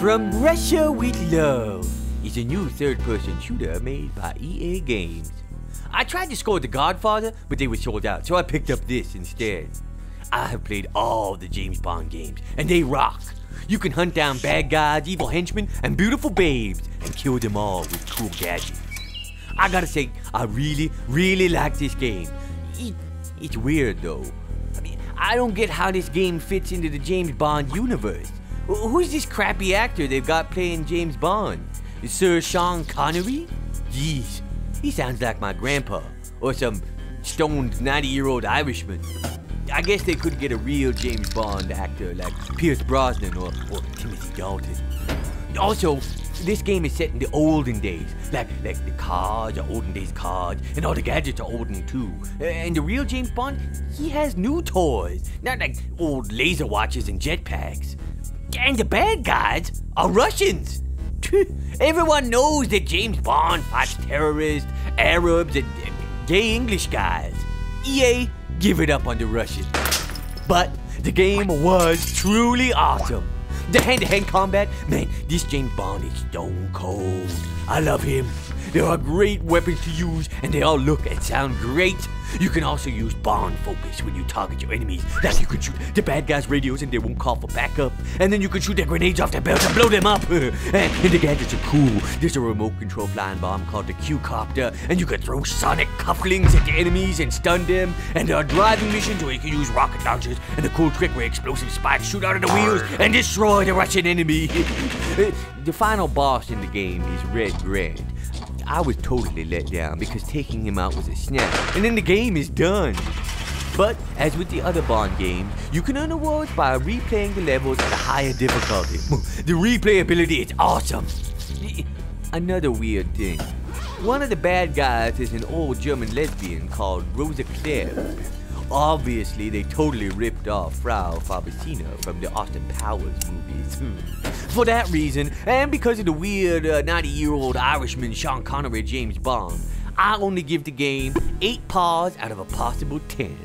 From Russia with Love is a new third-person shooter made by EA Games. I tried to score The Godfather, but they were sold out, so I picked up this instead. I have played all the James Bond games, and they rock. You can hunt down bad guys, evil henchmen, and beautiful babes, and kill them all with cool gadgets. I gotta say, I really like this game. It's weird though. I mean, I don't get how this game fits into the James Bond universe. Who's this crappy actor they've got playing James Bond? Sir Sean Connery? Jeez, he sounds like my grandpa, or some stoned 90-year-old Irishman. I guess they could get a real James Bond actor like Pierce Brosnan or Timothy Dalton. Also, this game is set in the olden days, like the cars are olden days cars, and all the gadgets are olden too. And the real James Bond, he has new toys, not like old laser watches and jetpacks. And the bad guys are Russians. Everyone knows that James Bond fights terrorists, Arabs, and gay English guys. EA, give it up on the Russians. But the game was truly awesome. The hand-to-hand combat, man, this James Bond is stone cold. I love him. There are great weapons to use, and they all look and sound great. You can also use Bond focus when you target your enemies. Like you can shoot the bad guys' radios and they won't call for backup. And then you can shoot their grenades off their belts and blow them up. And the gadgets are cool. There's a remote control flying bomb called the Q-Copter, and you can throw sonic cufflinks at the enemies and stun them. And there are driving missions where you can use rocket launchers and a cool trick where explosive spikes shoot out of the wheels and destroy the Russian enemy. The final boss in the game is Red Grant. I was totally let down because taking him out was a snap, and then the game is done. But, as with the other Bond games, you can earn awards by replaying the levels at a higher difficulty. The replayability is awesome. Another weird thing. One of the bad guys is an old German lesbian called Rosa Claire. Obviously, they totally ripped off Frau Fabicina from the Austin Powers movies. For that reason, and because of the weird 90-year-old Irishman Sean Connery James Bond, I only give the game 8 paws out of a possible 10.